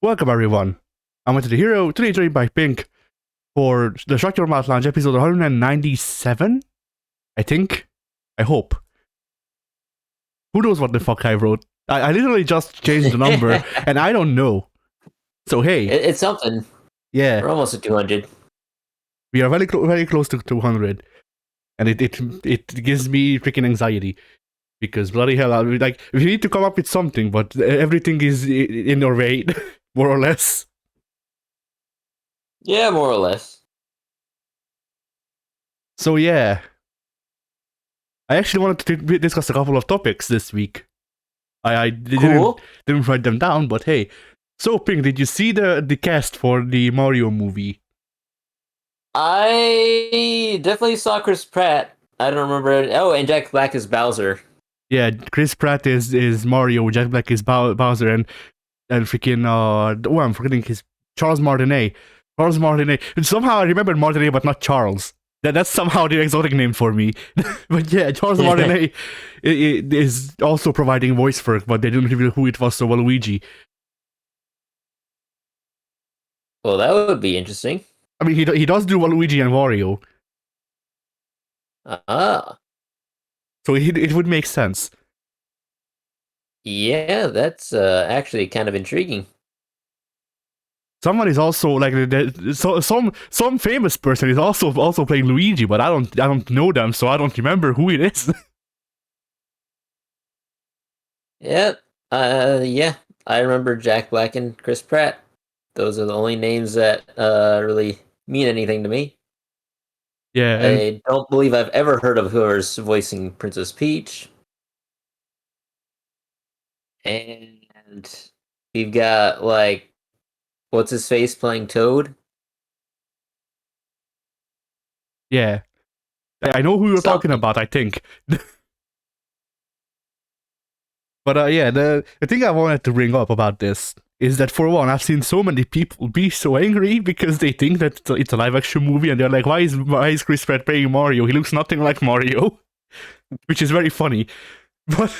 Welcome everyone. I'm to the hero, today joined by Pink for the Shut Your Mouth Lounge episode 197, I think. I hope. Who knows what the fuck I wrote? I literally just changed the number and I don't know. So hey. It's something. Yeah. We're almost at 200. We are very close to 200. And it gives me freaking anxiety. Because bloody hell, we need to come up with something, but everything is in our way, more or less. Yeah, more or less. So yeah, I actually wanted to discuss a couple of topics this week. I didn't write them down, but hey. So Pink, did you see the cast for the Mario movie? I definitely saw Chris Pratt. I don't remember it. Oh, and Jack Black is Bowser. Yeah, Chris Pratt is Mario, Jack Black is Bowser, and freaking I'm forgetting his Charles Martinet. Charles Martinet. Somehow I remembered Martinet, but not Charles. That's somehow the exotic name for me. But yeah, Charles Martinet is also providing voice work, but they didn't reveal who it was, so Waluigi. Well, that would be interesting. I mean, he does do Waluigi and Wario. So it would make sense. Yeah, that's actually kind of intriguing. Someone is also like some famous person is also playing Luigi, but I don't know them, so I don't remember who it is. Yeah, yeah. I remember Jack Black and Chris Pratt. Those are the only names that really mean anything to me. Yeah, I don't believe I've ever heard of whoever's voicing Princess Peach. And we've got what's his face playing Toad? Yeah. I know who you're talking about, I think. But yeah, the thing I wanted to bring up about this is that, for one, I've seen so many people be so angry because they think that it's a live-action movie, and they're like, why is Chris Pratt playing Mario? He looks nothing like Mario. Which is very funny. But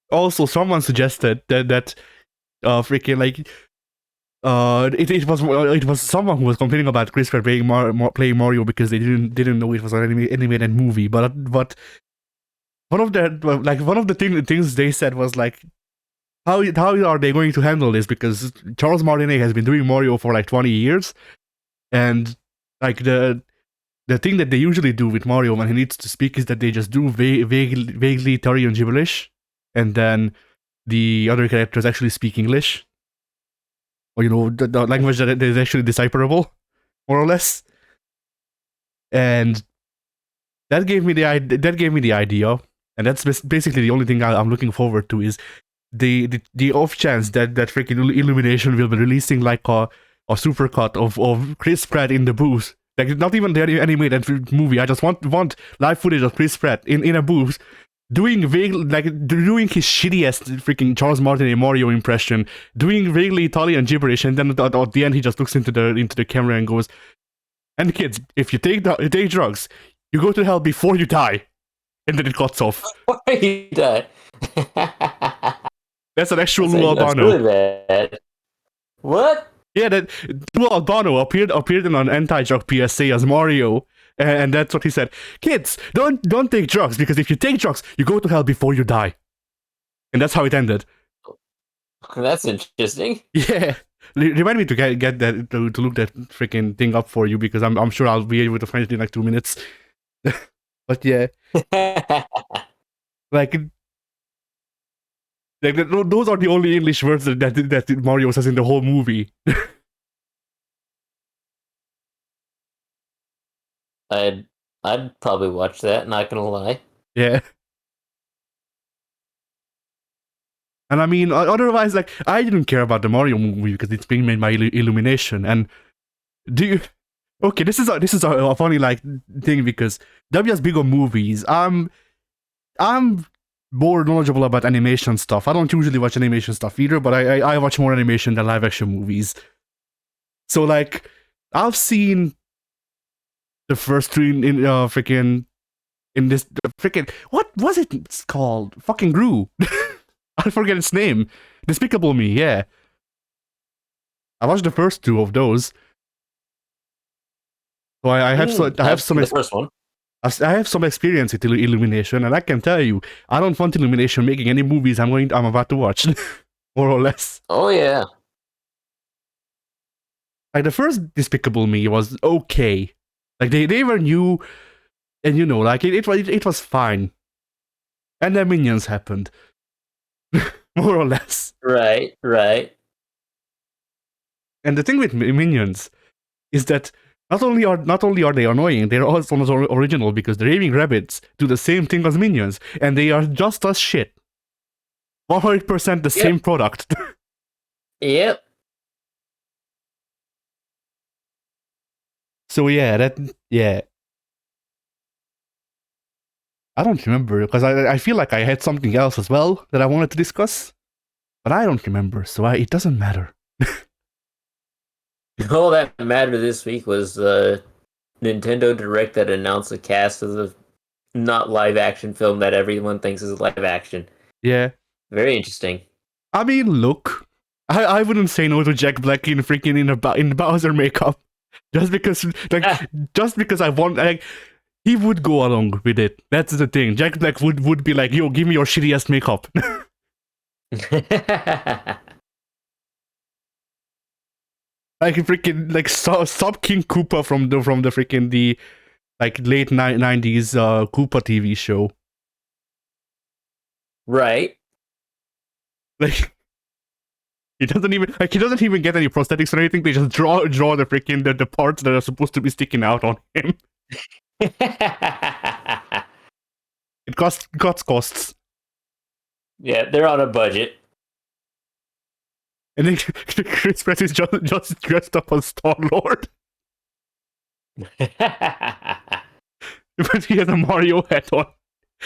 also, someone suggested that freaking it was someone who was complaining about Chris Pratt playing Mario because they didn't know it was an animated movie. But one of the things they said was like, how are they going to handle this? Because Charles Martinet has been doing Mario for like 20 years, and like the thing that they usually do with Mario when he needs to speak is that they just do vaguely Italian gibberish, and then the other characters actually speak English, or the language that is actually decipherable, more or less. And that gave me the idea, and that's basically the only thing I'm looking forward to, is the off chance that freaking Illumination will be releasing like a supercut of Chris Pratt in the booth. Like, not even the animated movie. I just want live footage of Chris Pratt in a booth doing his shittiest freaking Charles Martinet Mario impression, doing vaguely Italian gibberish, and then at the end he just looks into the camera and goes, "And kids, if you take drugs, you go to hell before you die," and then it cuts off. Before you die. That's an actual Lou Albano. That's really bad. What? Yeah, that Lou Albano appeared in an anti-drug PSA as Mario, and that's what he said. "Kids, don't take drugs, because if you take drugs, you go to hell before you die." And that's how it ended. That's interesting. Yeah, remind me to get that to look that freaking thing up for you, because I'm sure I'll be able to find it in like 2 minutes. But yeah, like those are the only English words that Mario says in the whole movie. I'd probably watch that, not gonna lie. Yeah. And I mean, otherwise, like, I didn't care about the Mario movie because it's being made by Illumination. And okay, this is a funny like thing, because WS big on movies. I'm more knowledgeable about animation stuff. I don't usually watch animation stuff either, but I watch more animation than live action movies. So like, I've seen the first three in freaking in this freaking, what was it called? Fucking Gru. I forget its name. Despicable Me, yeah. I watched the first two of those. So I have I've seen the first one. I have some experience with Illumination, and I can tell you, I don't want Illumination making any movies I'm about to watch, more or less. Oh yeah. Like the first Despicable Me was okay. Like they were new, and you know, like it was fine. And then Minions happened, more or less. Right. And the thing with Minions is that not only are they annoying, they're also not original because the Raving Rabbits do the same thing as Minions, and they are just as shit. 100% the same product. Yep. So yeah. I don't remember because I feel like I had something else as well that I wanted to discuss, but I don't remember, so it doesn't matter. All that mattered this week was the Nintendo Direct that announced the cast of the not live action film that everyone thinks is live action. Yeah. Very interesting. I mean, look, I wouldn't say no to Jack Black in freaking in Bowser makeup, just because I want he would go along with it. That's the thing. Jack Black would be like, yo, give me your shitty ass makeup. Like freaking stop King Koopa from the freaking the like late 90s Koopa TV show. Right. Like he doesn't even get any prosthetics or anything. They just draw the freaking the parts that are supposed to be sticking out on him. It costs. Yeah, they're on a budget. And then Chris Pratt is just dressed up as Star-Lord. But he has a Mario hat on.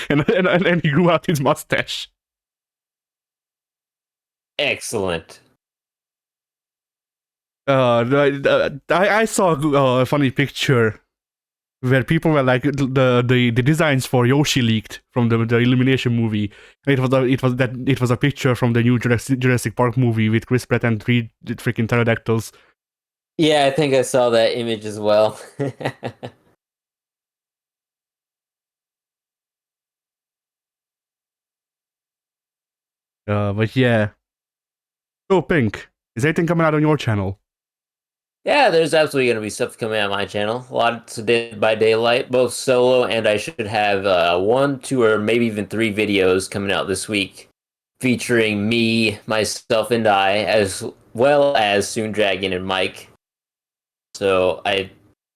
And he grew out his mustache. Excellent. I saw a funny picture where people were like the designs for Yoshi leaked from the Illumination movie. It was a picture from the new Jurassic Park movie with Chris Pratt and 3 freaking pterodactyls. Yeah, I think I saw that image as well. But yeah. So Pink, is anything coming out on your channel? Yeah, there's absolutely going to be stuff coming out on my channel. Lots of Dead by Daylight, both solo, and I should have 1, 2, or maybe even 3 videos coming out this week featuring me, myself, and I, as well as Soon Dragon and Mike. So I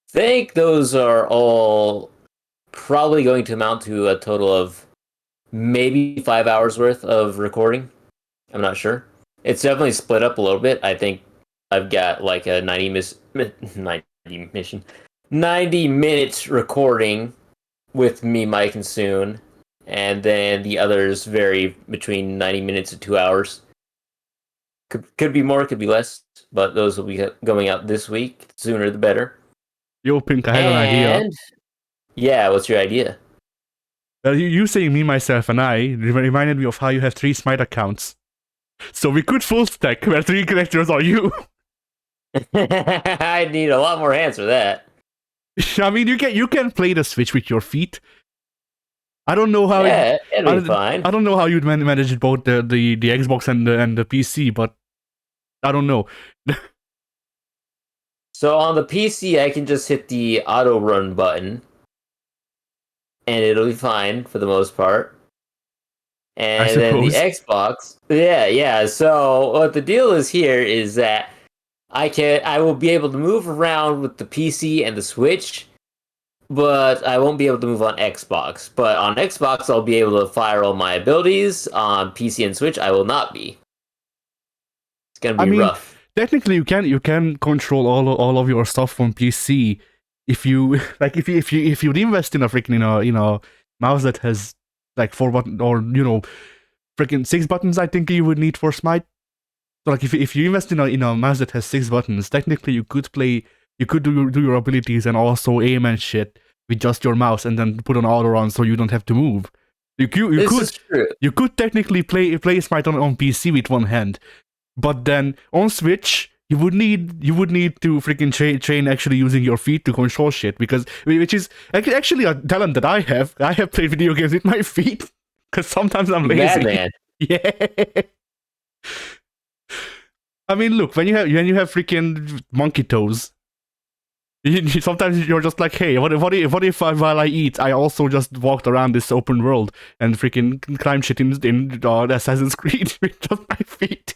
think those are all probably going to amount to a total of maybe 5 hours worth of recording. I'm not sure. It's definitely split up a little bit. I think I've got like a 90 minutes recording with me, Mike, and Soon, and then the others vary between 90 minutes to 2 hours. Could be more, could be less, but those will be going out this week. The sooner the better. Yo, Pink, I had an idea. Yeah, what's your idea? You saying me, myself, and I reminded me of how you have 3 Smite accounts. So we could full stack where 3 characters are you. I need a lot more hands for that. I mean, you can play the Switch with your feet. I don't know how. Yeah, it'll be fine. I don't know how you'd manage both the Xbox and the PC, but I don't know. So on the PC, I can just hit the auto run button, and it'll be fine for the most part. And then the Xbox, yeah. So what the deal is here is that I will be able to move around with the PC and the Switch, but I won't be able to move on Xbox. But on Xbox, I'll be able to fire all my abilities. On PC and Switch, I will not be. It's gonna be rough. Technically, you can control all of your stuff from PC if you if you invest in a freaking mouse that has like 4 buttons or freaking 6 buttons. I think you would need for Smite. So like if you invest in a mouse that has 6 buttons, technically you could do your abilities and also aim and shit with just your mouse and then put an auto on so you don't have to move. You could technically play Smite on PC with one hand, but then on Switch you would need to freaking train actually using your feet to control shit, because which is actually a talent that I have. I have played video games with my feet because sometimes I'm lazy. Madman. Yeah. I mean, look, when you have freaking monkey toes, sometimes you're just like, hey, what if while I eat, I also just walked around this open world and freaking climb shit in Assassin's Creed with just my feet.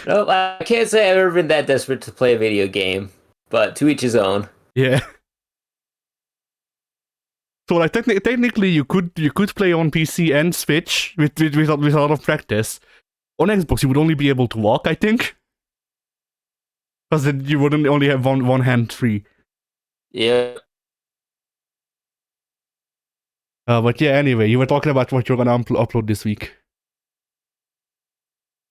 No, I can't say I've ever been that desperate to play a video game, but to each his own. Yeah. So like technically you could play on PC and Switch with a lot of practice. On Xbox you would only be able to walk, I think, because then you wouldn't only have one hand free. Yeah. But yeah, anyway, you were talking about what you're gonna upload this week.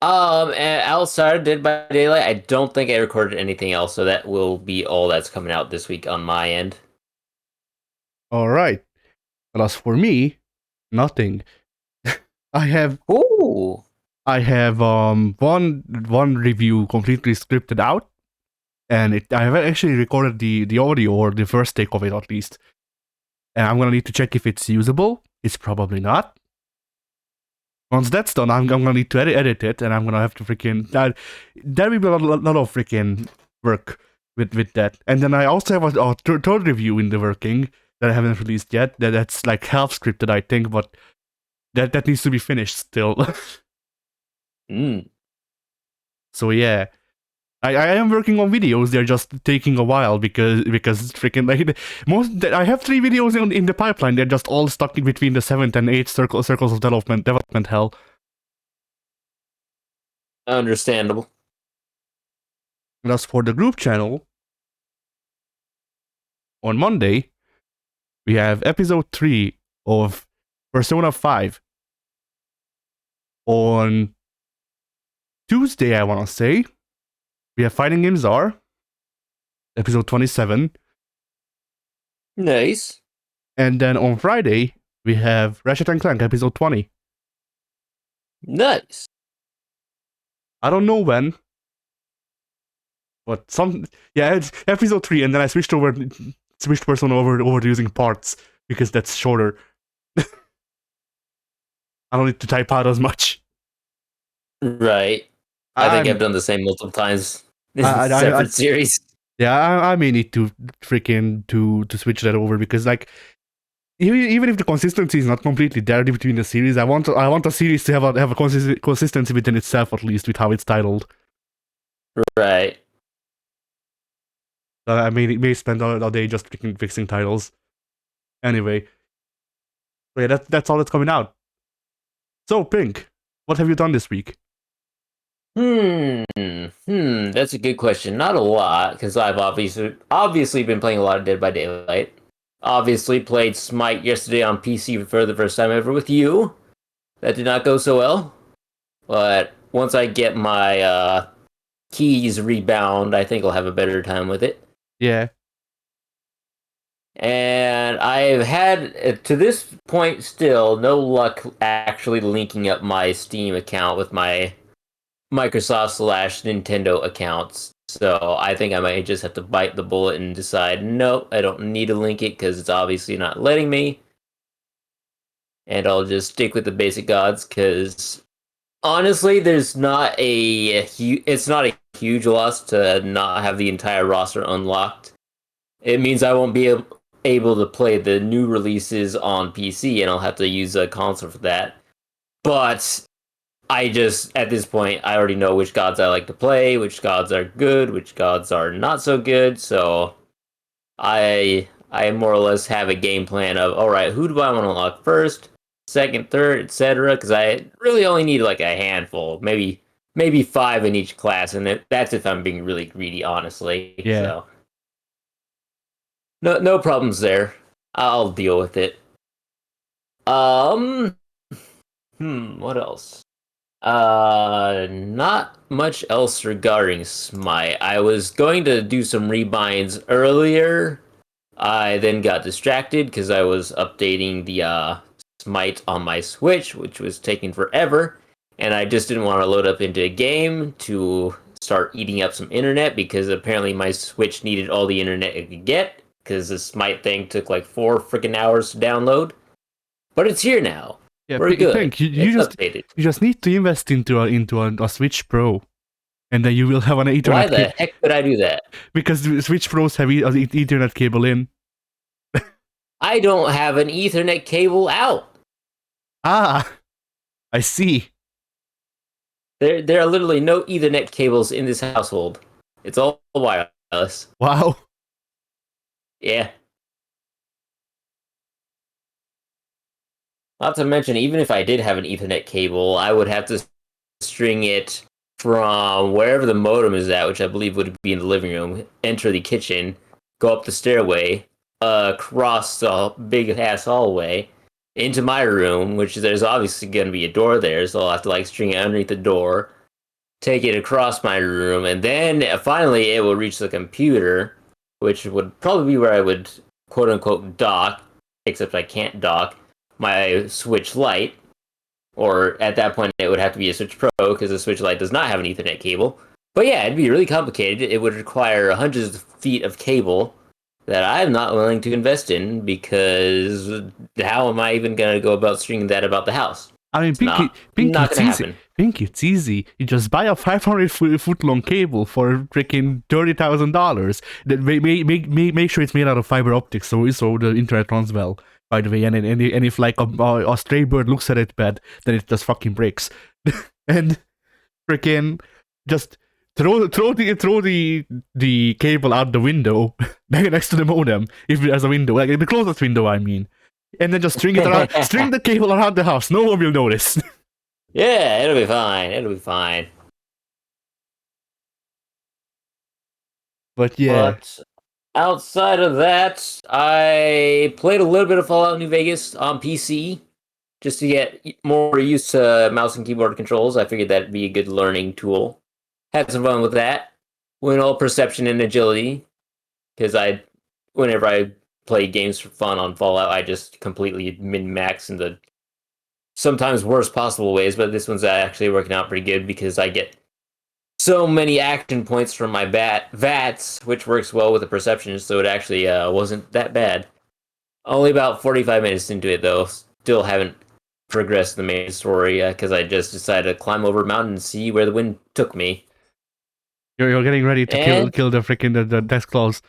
And outside of Dead by Daylight, I don't think I recorded anything else, so that will be all that's coming out this week on my end. All right. But as for me, nothing. I have Ooh. one review completely scripted out, and I have actually recorded the audio, or the first take of it at least. And I'm gonna need to check if it's usable. It's probably not. Once that's done, I'm gonna need to edit it, and I'm gonna have to freaking there will be a lot of freaking work with that. And then I also have a third review in the working that I haven't released yet. That's like half scripted, I think, but that needs to be finished still. So yeah, I am working on videos. They're just taking a while because freaking like I have 3 videos in the pipeline. They're just all stuck in between the 7th and 8th circles of development hell. Understandable. And as for the group channel, on Monday we have episode 3 of Persona 5. On Tuesday, I want to say, we have Fighting Games R, episode 27. Nice. And then on Friday, we have Ratchet and Clank, episode 20. Nice. I don't know when, but it's episode 3, and then I switched Persona over to using parts because that's shorter. I don't need to type out as much. Right. I think I've done the same multiple times in separate series. Yeah, I may need to freaking to switch that over, because like even if the consistency is not completely there between the series, I want a series to have a consistency within itself, at least with how it's titled. Right. I may spend all day just freaking fixing titles. Anyway, so yeah, that's all that's coming out. So Pink, what have you done this week? That's a good question. Not a lot, because I've obviously been playing a lot of Dead by Daylight. Obviously played Smite yesterday on PC for the first time ever with you. That did not go so well. But once I get my keys rebound, I think I'll have a better time with it. Yeah. And I've had, to this point still, no luck actually linking up my Steam account with my Microsoft/Nintendo accounts. So I think I might just have to bite the bullet and decide, nope, I don't need to link it because it's obviously not letting me. And I'll just stick with the basic gods, because honestly, it's not a huge loss to not have the entire roster unlocked. It means I won't be able to play the new releases on PC, and I'll have to use a console for that. But at this point, I already know which gods I like to play, which gods are good, which gods are not so good, so I more or less have a game plan of, alright, who do I want to unlock first, second, third, etc., because I really only need like a handful, maybe 5 in each class, and that's if I'm being really greedy, honestly. Yeah. So no problems there. I'll deal with it. What else? Not much else regarding Smite. I was going to do some rebinds earlier. I then got distracted because I was updating the Smite on my Switch, which was taking forever, and I just didn't want to load up into a game to start eating up some internet because apparently my Switch needed all the internet it could get because this Smite thing took like 4 freaking hours to download. But it's here now. Yeah, We're good. Pink, you It's just updated. you just need to invest into a Switch Pro, and then you will have an Ethernet Why the cable. heck would I do that? Because the Switch Pros have Ethernet cable in. I don't have an Ethernet cable out. Ah, I see. There are literally no Ethernet cables in this household. It's all wireless. Wow. Yeah. Not to mention, even if I did have an Ethernet cable, I would have to string it from wherever the modem is at, which I believe would be in the living room, enter the kitchen, go up the stairway, across the big ass hallway, into my room, which there's obviously going to be a door there, so I'll have to like string it underneath the door, take it across my room, and then finally it will reach the computer, which would probably be where I would quote unquote dock, except I can't dock my Switch Lite, or at that point it would have to be a Switch Pro because the Switch Lite does not have an Ethernet cable. But yeah, it'd be really complicated. It would require hundreds of feet of cable that I'm not willing to invest in because how am I even going to go about stringing that about the house? I mean, Pinky, not it's gonna easy. happen. Pinky, it's easy. You just buy a 500-foot long cable for freaking $30,000. That make sure it's made out of fiber optics, so the internet runs well. By the way, and if like a stray bird looks at it bad, then it just fucking breaks. And freaking just throw the cable out the window next to the modem if there's a window, like the closest window, I mean. And then just string it around, string the cable around the house. No one will notice. Yeah, it'll be fine. It'll be fine. But yeah. But outside of that, I played a little bit of Fallout New Vegas on PC just to get more used to mouse and keyboard controls. I figured that'd be a good learning tool. Had some fun with that. Went all perception and agility because whenever I play games for fun on Fallout, I just completely min-max in the sometimes worst possible ways, but this one's actually working out pretty good because I get so many action points from my VATS, which works well with the perception, so it actually wasn't that bad. Only about 45 minutes into it, though. Still haven't progressed the main story because I just decided to climb over a mountain and see where the wind took me. You're getting ready to kill the freaking the death claws.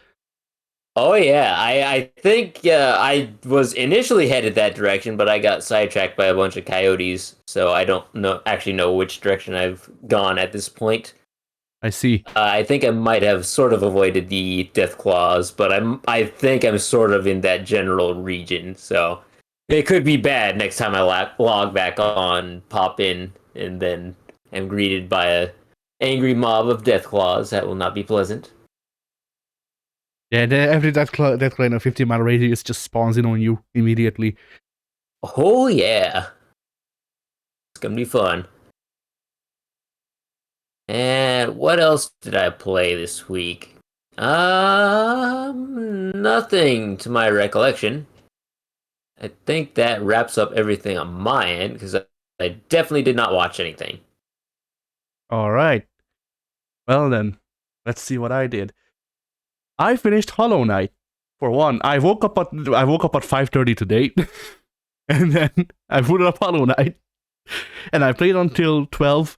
Oh yeah, I think I was initially headed that direction, but I got sidetracked by a bunch of coyotes, so I don't actually know which direction I've gone at this point. I see. I think I might have sort of avoided the death claws, but I think I'm sort of in that general region, so it could be bad next time I log back on, pop in, and then am greeted by a angry mob of death claws. That will not be pleasant. Yeah, every death claw in a 50-mile radius just spawns in on you immediately. Oh yeah, it's gonna be fun. And what else did I play this week? Nothing to my recollection. I think that wraps up everything on my end because I definitely did not watch anything. All right. Well then, let's see what I did. I finished Hollow Knight. For one, I woke up at 5:30 today, and then I booted up Hollow Knight, and I played until 12,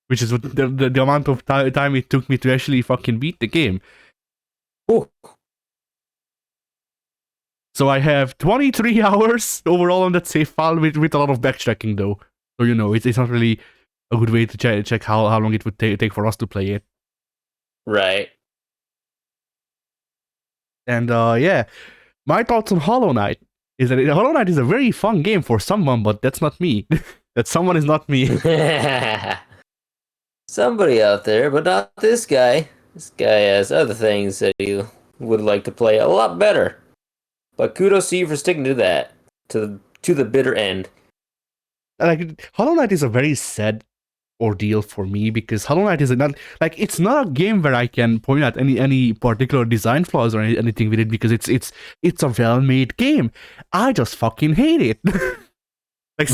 which is the amount of time it took me to actually fucking beat the game. Ooh. So I have 23 hours overall on that save file with a lot of backtracking though. So it's not really a good way to check how long it would take for us to play it. Right. And yeah, my thoughts on Hollow Knight is that Hollow Knight is a very fun game for someone, but that's not me. That someone is not me. Somebody out there, but not this guy. This guy has other things that he would like to play a lot better. But kudos to you for sticking to that, to the bitter end. Like Hollow Knight is a very sad ordeal for me because Hollow Knight is it's not a game where I can point out any particular design flaws or anything with it because it's a well-made game. I just fucking hate it. Like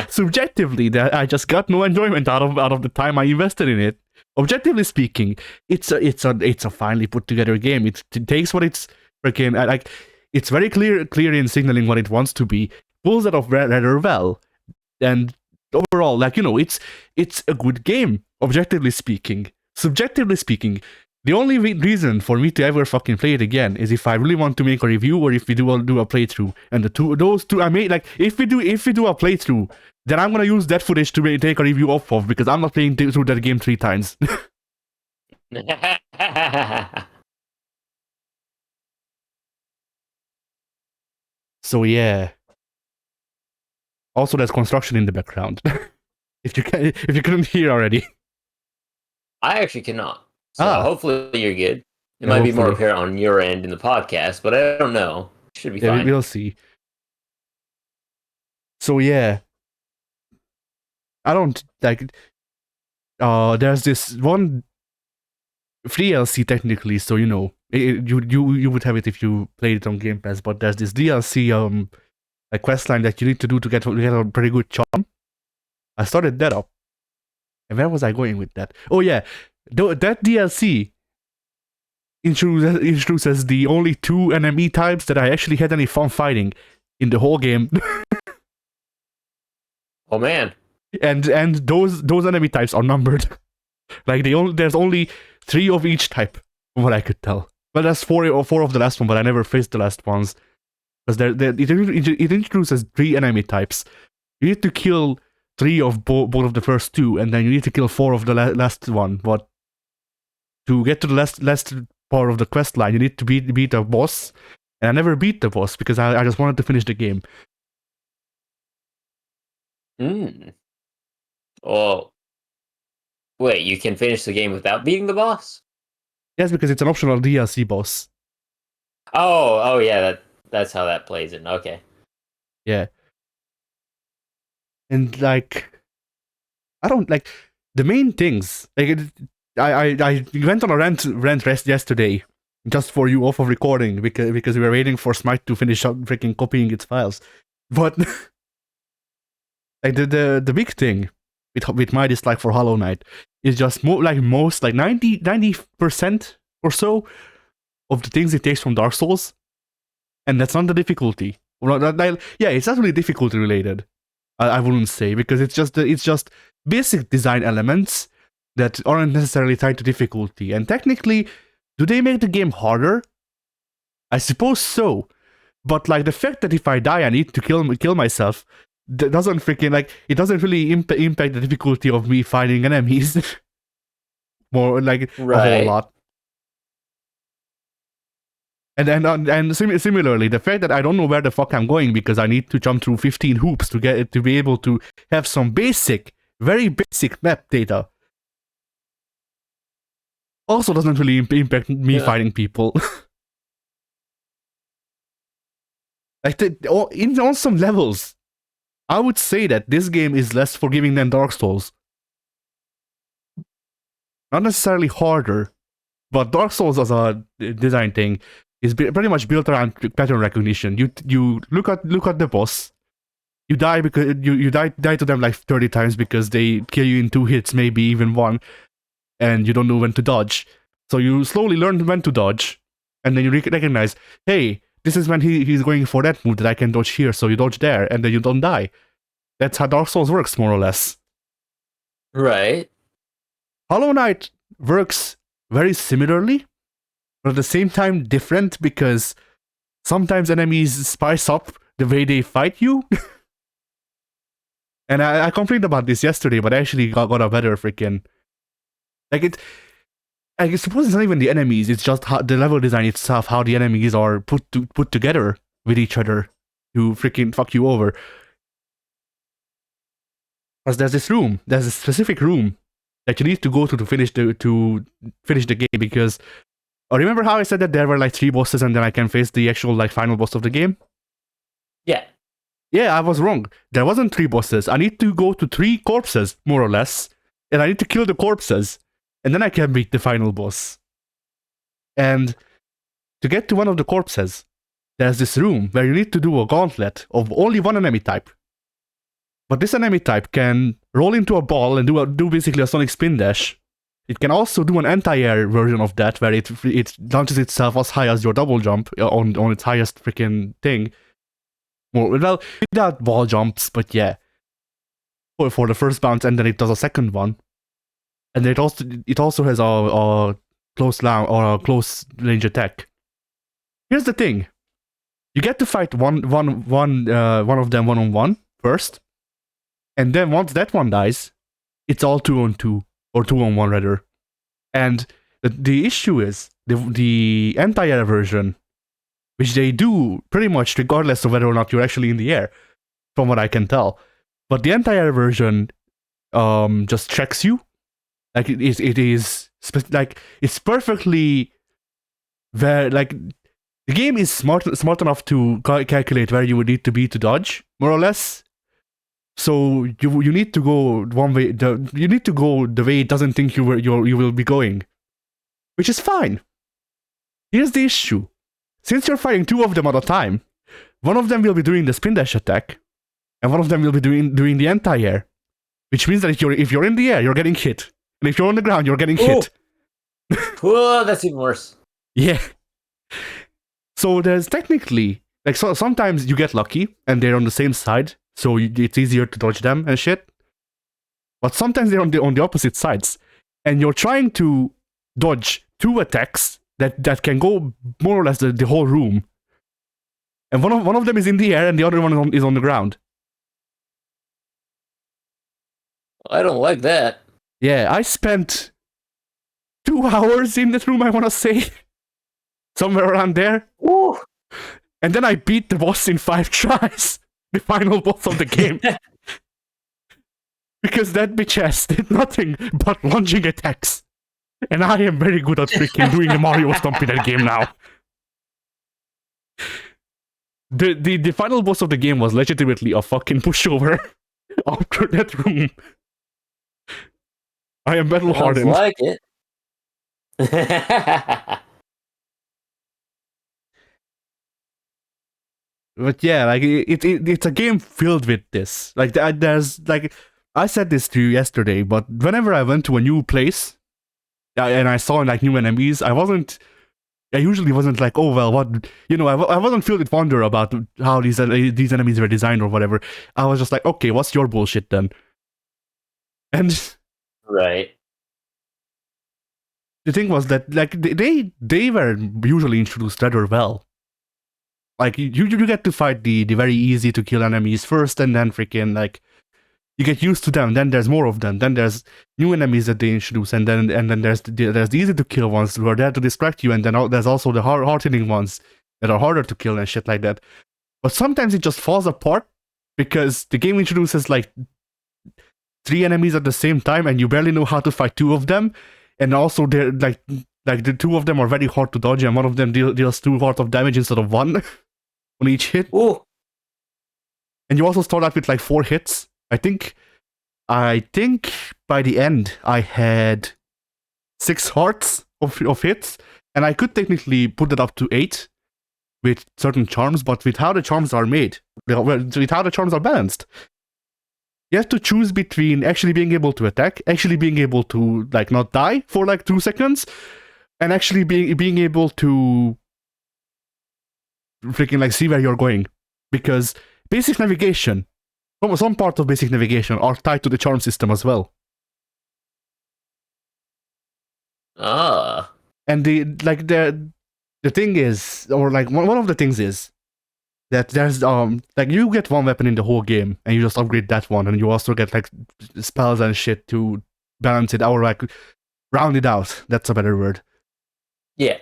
subjectively, that I just got no enjoyment out of the time I invested in it. objectively speaking, it's a finely put together game. It takes what it's freaking like. It's very clear in signaling what it wants to be. Pulls it off rather well, and overall, like, it's a good game. Objectively speaking, subjectively speaking, the only reason for me to ever fucking play it again is if I really want to make a review or if we do a playthrough. And those two, I mean, like, if we do a playthrough, then I'm gonna use that footage to take a review off of, because I'm not playing through that game 3 times. So yeah. Also, there's construction in the background. if you couldn't hear already. I actually cannot. So hopefully you're good. It might be more apparent on your end in the podcast, but I don't know. Should be fine. We'll see. So yeah. I don't like. There's this one free DLC technically, so you would have it if you played it on Game Pass. But there's this DLC a quest line that you need to do to get a pretty good charm. I started that up. And where was I going with that? Oh yeah, that DLC introduces the only 2 enemy types that I actually had any fun fighting in the whole game. Oh man. And those enemy types are numbered. Like there's only 3 of each type, from what I could tell. Well, there's 4 of the last one, but I never faced the last ones. Because it introduces 3 enemy types. You need to kill 3 of both of the first 2, and then you need to kill 4 of the last one. But to get to the last part of the quest line, you need to beat a boss. And I never beat the boss because I just wanted to finish the game. Oh. Wait, you can finish the game without beating the boss? Yes, because it's an optional DLC boss. Oh yeah, that's how that plays in. Okay. Yeah. And like, I don't like the main things. Like, I went on a rant yesterday just for you off of recording because we were waiting for Smite to finish up freaking copying its files. But like the big thing with my dislike for Hollow Knight is just most 90% or so of the things it takes from Dark Souls, and that's not the difficulty. Yeah, it's not really difficulty related. I wouldn't say, because it's just basic design elements that aren't necessarily tied to difficulty. And technically, do they make the game harder? I suppose so. But like the fact that if I die, I need to kill myself, that doesn't freaking it doesn't really impact the difficulty of me fighting enemies. More like a whole lot. And similarly, the fact that I don't know where the fuck I'm going because I need to jump through 15 hoops to get it to be able to have some very basic map data, also doesn't really impact me fighting people. On some levels, I would say that this game is less forgiving than Dark Souls. Not necessarily harder, but Dark Souls as a design thing is pretty much built around pattern recognition. You look at the boss, you die because you die to them like 30 times because they kill you in 2 hits, maybe even 1, and you don't know when to dodge. So you slowly learn when to dodge, and then you recognize, hey, this is when he's going for that move that I can dodge here, so you dodge there, and then you don't die. That's how Dark Souls works, more or less. Right. Hollow Knight works very similarly, but at the same time different, because sometimes enemies spice up the way they fight you. And I complained about this yesterday, but I actually got a better freaking... I suppose it's not even the enemies, it's just how the level design itself, how the enemies are put together with each other to freaking fuck you over. Because there's a specific room that you need to go to finish the game, because remember how I said that there were like 3 bosses and then I can face the actual final boss of the game? Yeah, I was wrong. There wasn't 3 bosses. I need to go to 3 corpses, more or less, and I need to kill the corpses, and then I can beat the final boss. And to get to one of the corpses, there's this room where you need to do a gauntlet of only one enemy type. But this enemy type can roll into a ball and do basically a sonic spin dash, it can also do an anti-air version of that, where it launches itself as high as your double jump on its highest freaking thing. Well, without wall jumps, but yeah, for the first bounce, and then it does a second one, and it also has a close range attack. Here's the thing: you get to fight one of them one-on-one first, and then once that one dies, it's all 2-on-2 or 2-on-1 rather. And the issue is the anti-air version, which they do pretty much regardless of whether or not you're actually in the air, from what I can tell. But the anti-air version just tracks you. Like it is like it's perfectly where like the game is smart enough to calculate where you would need to be to dodge, more or less. So you need to go one way. You need to go the way it doesn't think you will be going, which is fine. Here's the issue: since you're fighting two of them at a time, one of them will be doing the spin dash attack, and one of them will be doing the anti-air, which means that if you're in the air, you're getting hit, and if you're on the ground, you're getting hit. Whoa, that's even worse. Yeah. So there's technically sometimes you get lucky and they're on the same side, so it's easier to dodge them and shit. But sometimes they're on the opposite sides, and you're trying to dodge two attacks that can go more or less the whole room. And one of them is in the air, and the other one is on the ground. I don't like that. Yeah, I spent 2 hours in that room, I want to say. Somewhere around there. Ooh. And then I beat the boss in 5 tries. The final boss of the game. Because that bitch ass did nothing but lunging attacks. And I am very good at freaking doing the Mario stomp in that game now. The final boss of the game was legitimately a fucking pushover after that room. I am battle hardened. Sounds like it. But yeah, like it's a game filled with this. Like there's like I said this to you yesterday, but whenever I went to a new place and I saw like new enemies, I usually wasn't like, oh well, what, you know, I wasn't filled with wonder about how these enemies were designed or whatever. I was just like, okay, what's your bullshit then? And right. The thing was that like they were usually introduced rather well. Like you get to fight the very easy to kill enemies first, and then freaking like you get used to them. Then there's more of them. Then there's new enemies that they introduce, and then there's the easy to kill ones who are there to distract you, and then there's also the hard hitting ones that are harder to kill and shit like that. But sometimes it just falls apart because the game introduces like 3 enemies at the same time, and you barely know how to fight 2 of them, and also they're like the 2 of them are very hard to dodge, and one of them deals 2 worth of damage instead of 1 on each hit. Ooh. And you also start out with like 4 hits. I think by the end I had 6 hearts of hits, and I could technically put that up to 8 with certain charms, but with how the charms are made, with how the charms are balanced, you have to choose between actually being able to attack, actually being able to like not die for like 2 seconds, and actually being able to freaking like see where you're going, because basic navigation, some part of basic navigation are tied to the charm system as well. And the thing is, or like one of the things is that there's like you get 1 weapon in the whole game and you just upgrade that one, and you also get like spells and shit to balance it out, or like round it out. That's a better word. Yeah.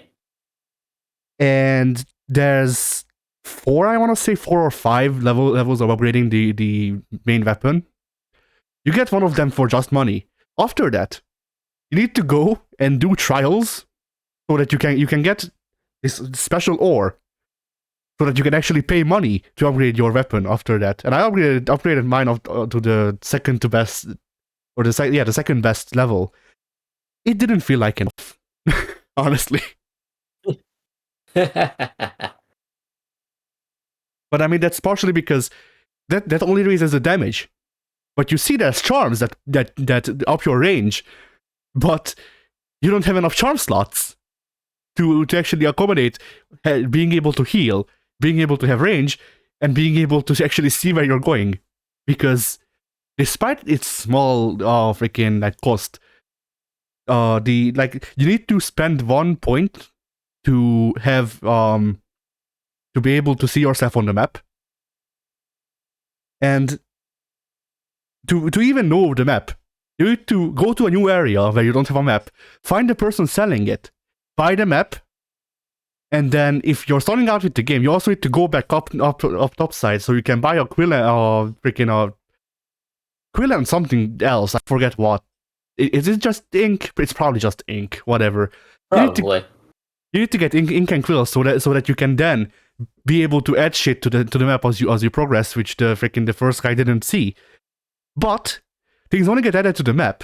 And there's 4 or 5 levels of upgrading the main weapon. You get one of them for just money. After that, you need to go and do trials so that you can get this special ore, so that you can actually pay money to upgrade your weapon after that. And I upgraded mine to the second to best, or the second best level. It didn't feel like enough, honestly. But I mean, that's partially because that only raises the damage. But you see there's charms that up your range. But you don't have enough charm slots to actually accommodate being able to heal, being able to have range, and being able to actually see where you're going. Because despite its small freaking like cost, the like you need to spend 1 point to have to be able to see yourself on the map. And to even know the map, you need to go to a new area where you don't have a map, find the person selling it, buy the map, and then if you're starting out with the game, you also need to go back up top side so you can buy a quill and something else. I forget what. Is it just ink? It's probably just ink. Whatever. Probably. You need to get ink and quills so that you can then be able to add shit to the map as you progress, which the first guy didn't see. But things only get added to the map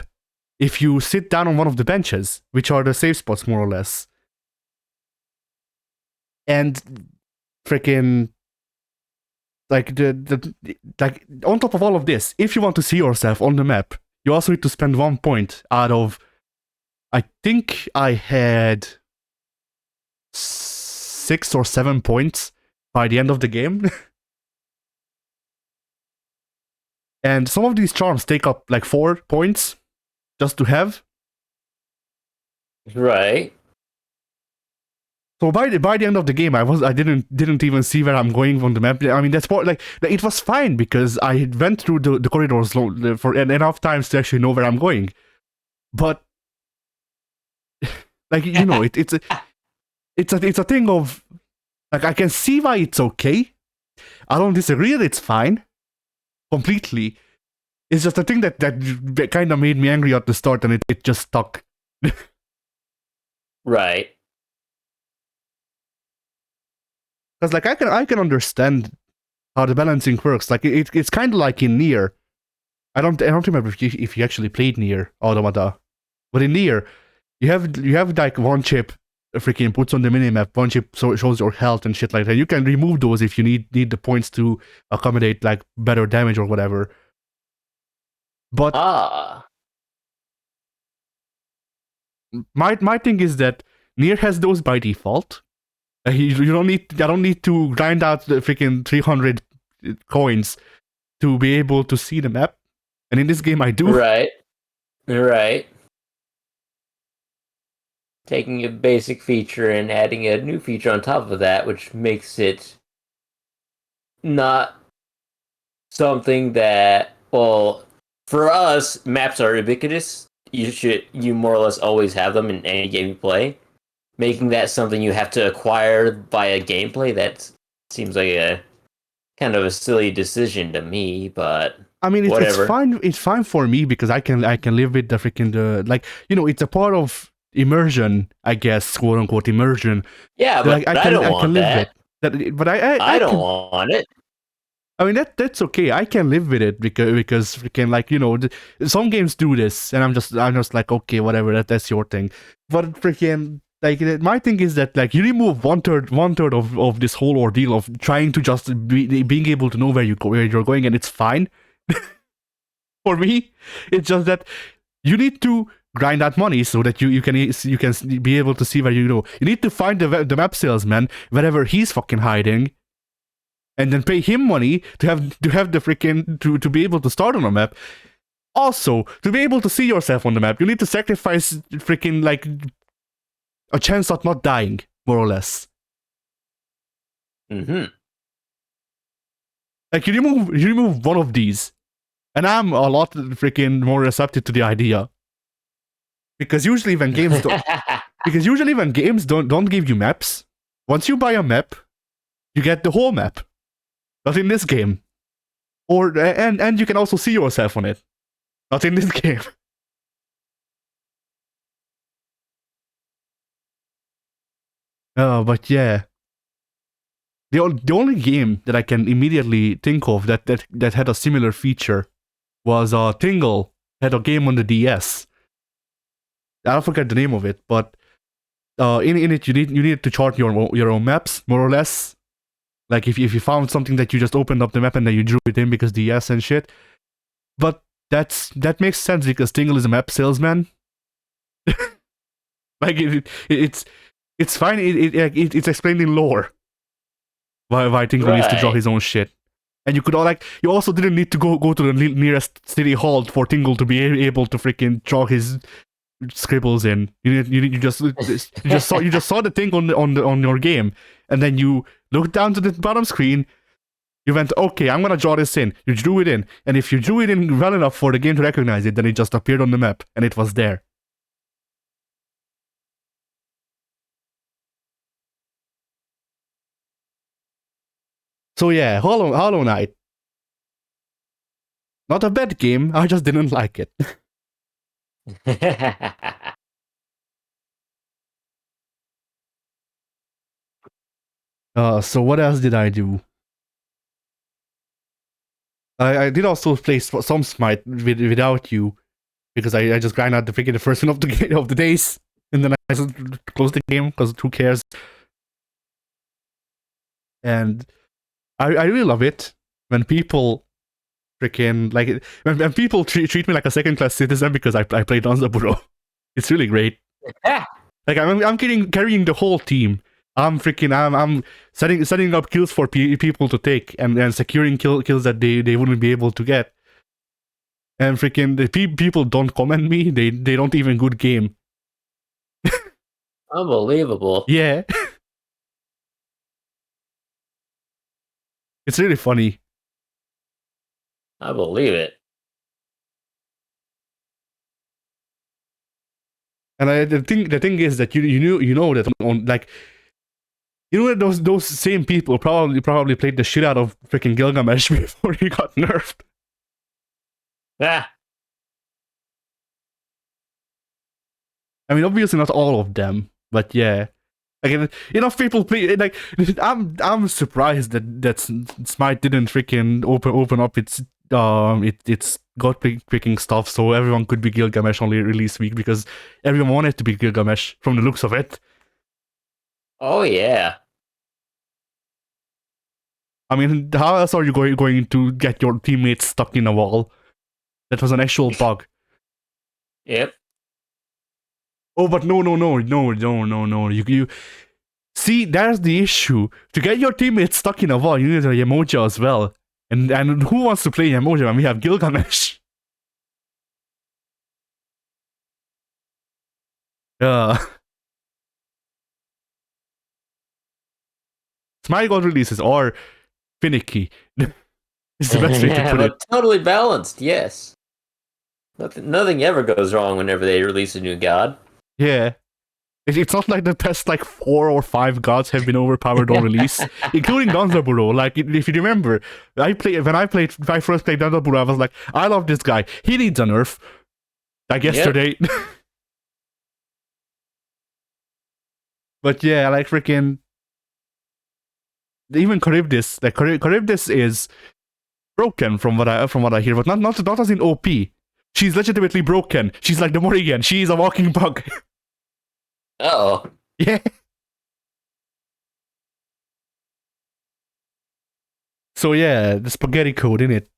if you sit down on one of the benches, which are the safe spots more or less. And freaking like like on top of all of this, if you want to see yourself on the map, you also need to spend 1 point out of, I think I had 6 or 7 points by the end of the game. And some of these charms take up like 4 points just to have. Right. So by the end of the game, I didn't even see where I'm going on the map. I mean, that's more like it was fine because I went through the corridors for enough times to actually know where I'm going. But like it's a thing of like I can see why it's okay. I don't disagree that it's fine completely. It's just a thing that kind of made me angry at the start, and it just stuck. Right. Because like I can understand how the balancing works. Like it's kind of like in Nier. I don't remember if you actually played Nier Automata, but in Nier you have like one chip freaking puts on the minimap, one chip shows your health and shit like that. You can remove those if you need the points to accommodate like better damage or whatever. But my thing is that Nier has those by default. You don't need. I don't need to grind out the freaking 300 coins to be able to see the map. And in this game, I do. Right. Taking a basic feature and adding a new feature on top of that, which makes it not something that, well, for us, maps are ubiquitous. You more or less always have them in any game you play. Making that something you have to acquire via gameplay, that seems like a kind of a silly decision to me, but I mean, it's fine. It's fine for me because I can live with the freaking like it's a part of immersion, I guess, quote unquote immersion. Yeah, but I don't want that. But I don't want it. I mean that's okay. I can live with it because freaking like some games do this, and I'm just like okay, whatever. That's your thing. But freaking like my thing is that like you remove one third of this whole ordeal of trying to just being able to know where you're going, and it's fine. For me, it's just that you need to grind that money so that you can be able to see where you need to find the map salesman wherever he's fucking hiding, and then pay him money to have the freaking to be able to start on a map. Also, to be able to see yourself on the map, you need to sacrifice freaking like a chance of not dying, more or less. Mm-hmm. Like you remove one of these, and I'm a lot freaking more receptive to the idea. Because usually when games don't give you maps, once you buy a map, you get the whole map. Not in this game. And you can also see yourself on it. Not in this game. But yeah. The only game that I can immediately think of that had a similar feature was Tingle had a game on the DS. I forget the name of it, but in it you need to chart your own maps, more or less. Like if you found something that you just opened up the map and then you drew it in because DS and shit. But that makes sense because Tingle is a map salesman. Like it's fine. It's explaining lore why Tingle needs to draw Right. his own shit. And you could all like you also didn't need to go to the nearest city hall for Tingle to be able to freaking draw his scribbles in. You just saw the thing on your game, and then you looked down to the bottom screen. You went, okay, I'm gonna draw this in. You drew it in, and if you drew it in well enough for the game to recognize it, then it just appeared on the map, and it was there. So yeah, Hollow Knight, not a bad game. I just didn't like it. So what else did I do? I did also play some Smite without you because I just grind out the first one of the days, and then I just closed the game because who cares? And I really love it when people freaking like when people treat me like a second class citizen because I play Danzaburo. It's really great. Like I'm carrying the whole team. I'm setting up kills for people to take and securing kills that they wouldn't be able to get. And freaking the people don't comment me. They don't even good game. Unbelievable. Yeah, it's really funny. I believe it. And the thing is that you know that on like you know that those same people probably played the shit out of freaking Gilgamesh before he got nerfed. Ah. I mean, obviously not all of them, but yeah. Like enough people play. Like I'm surprised that Smite didn't freaking open up its god picking stuff so everyone could be Gilgamesh only release week because everyone wanted to be Gilgamesh from the looks of it. Oh yeah. I mean, how else are you going to get your teammates stuck in a wall? That was an actual bug. Yep. Oh, but no. You see, that's the issue. To get your teammates stuck in a wall, you need a Yamoja as well. And who wants to play Yamoja when we have Gilgamesh? Uh, Smite God releases are finicky. It's the best way to put it. But totally balanced, yes. Nothing ever goes wrong whenever they release a new god. Yeah. It's not like the past like 4 or 5 gods have been overpowered on release, including Danzaburo. Like if you remember, when I first played Danzaburo, I was like, I love this guy. He needs a nerf. Like yesterday. Yep. But yeah, like freaking even Charybdis. Like Charybdis is broken from what I hear, but not as in OP. She's legitimately broken. She's like the Morrigan. She's a walking bug. Oh. Yeah. So yeah, the spaghetti code in it.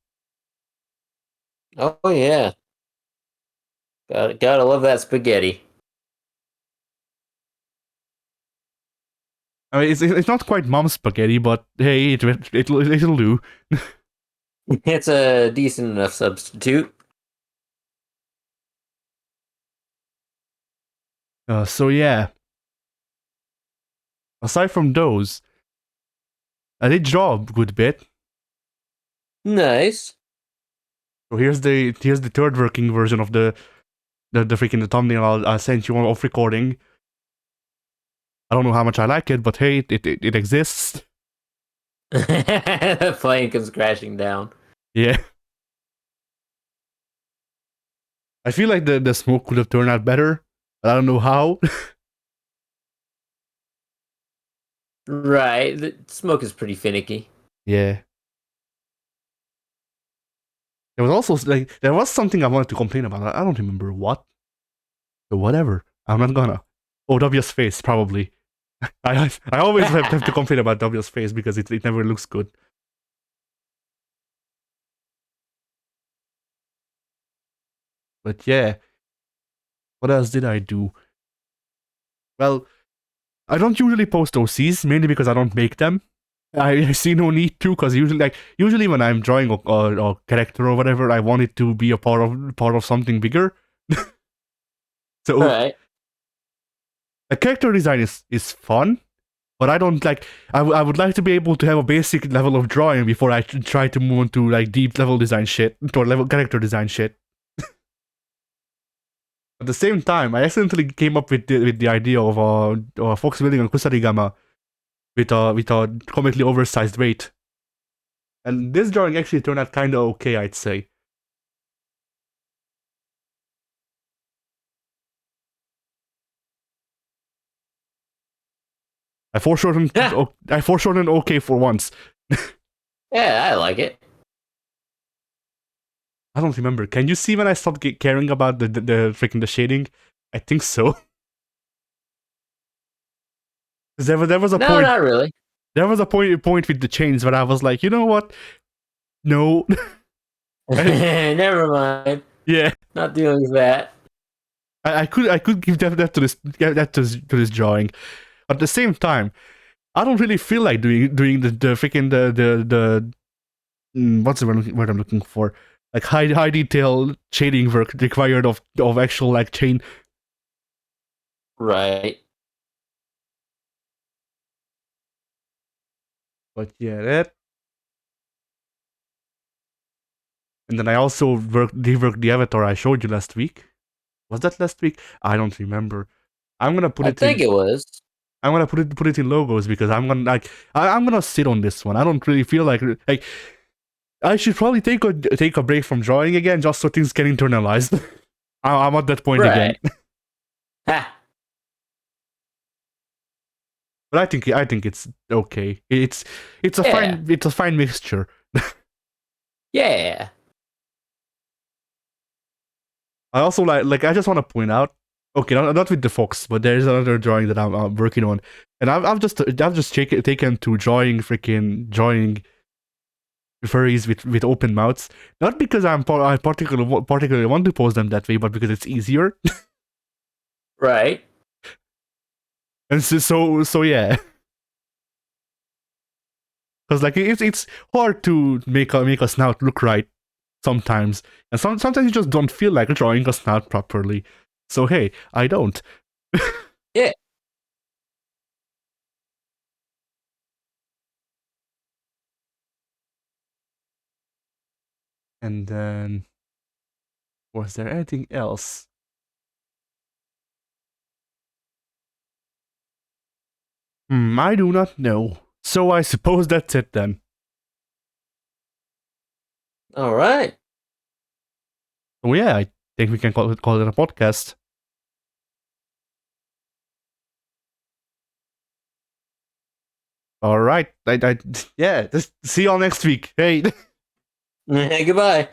Oh yeah. Gotta love that spaghetti. I mean, it's not quite mom spaghetti, but hey, it'll do. It's a decent enough substitute. So yeah. Aside from those, I did draw a good bit. Nice. So here's the third working version of the freaking the thumbnail I sent you off recording. I don't know how much I like it, but hey, it exists. The plane comes crashing down. Yeah. I feel like the smoke could have turned out better, but I don't know how. Right. The smoke is pretty finicky. Yeah. There was also like there was something I wanted to complain about. I don't remember what. So whatever. I'm not gonna. Oh, W's face probably. I always have to complain about W's face because it never looks good. But yeah, what else did I do? Well, I don't usually post OCs mainly because I don't make them. I see no need to, because usually when I'm drawing a character or whatever, I want it to be a part of something bigger. So Right. a character design is fun, but I don't like. I would like to be able to have a basic level of drawing before I try to move into like deep level design shit or level character design shit. At the same time, I accidentally came up with the idea of a fox building on Kusarigama with a comically oversized weight, and this drawing actually turned out kind of okay, I'd say. I foreshortened. Yeah. I foreshortened okay for once. Yeah, I like it. I don't remember. Can you see when I stopped caring about the freaking the shading? I think so. There was a No, point. not really. There was a point with the chains where I was like, you know what? No. Never mind. Yeah. Not dealing with that. I could give that to this drawing. At the same time, I don't really feel like doing the freaking the what's the word I'm looking for? Like high detail shading work required of actual like chain. Right. But yeah, that. And then I also reworked the avatar I showed you last week. Was that last week? I don't remember. I'm gonna put I it think in. it was. I'm gonna put it in logos because I'm gonna like I'm gonna sit on this one. I don't really feel like I should probably take a break from drawing again just so things get internalized. I'm at that point again. Right. Ha. But I think it's okay. Yeah. It's a fine mixture. Yeah. I also like I just want to point out. Okay, not with the fox, but there's another drawing that I'm working on, and I've just taken to drawing furries with open mouths. Not because I particularly want to pose them that way, but because it's easier. Right. And so yeah, because like it's hard to make a snout look right sometimes, and sometimes you just don't feel like drawing a snout properly. So hey, I don't. Yeah. And then was there anything else? I do not know. So I suppose that's it then. All right. So yeah, I think we can call it a podcast. All right. Yeah. Just see y'all next week. Hey. Goodbye.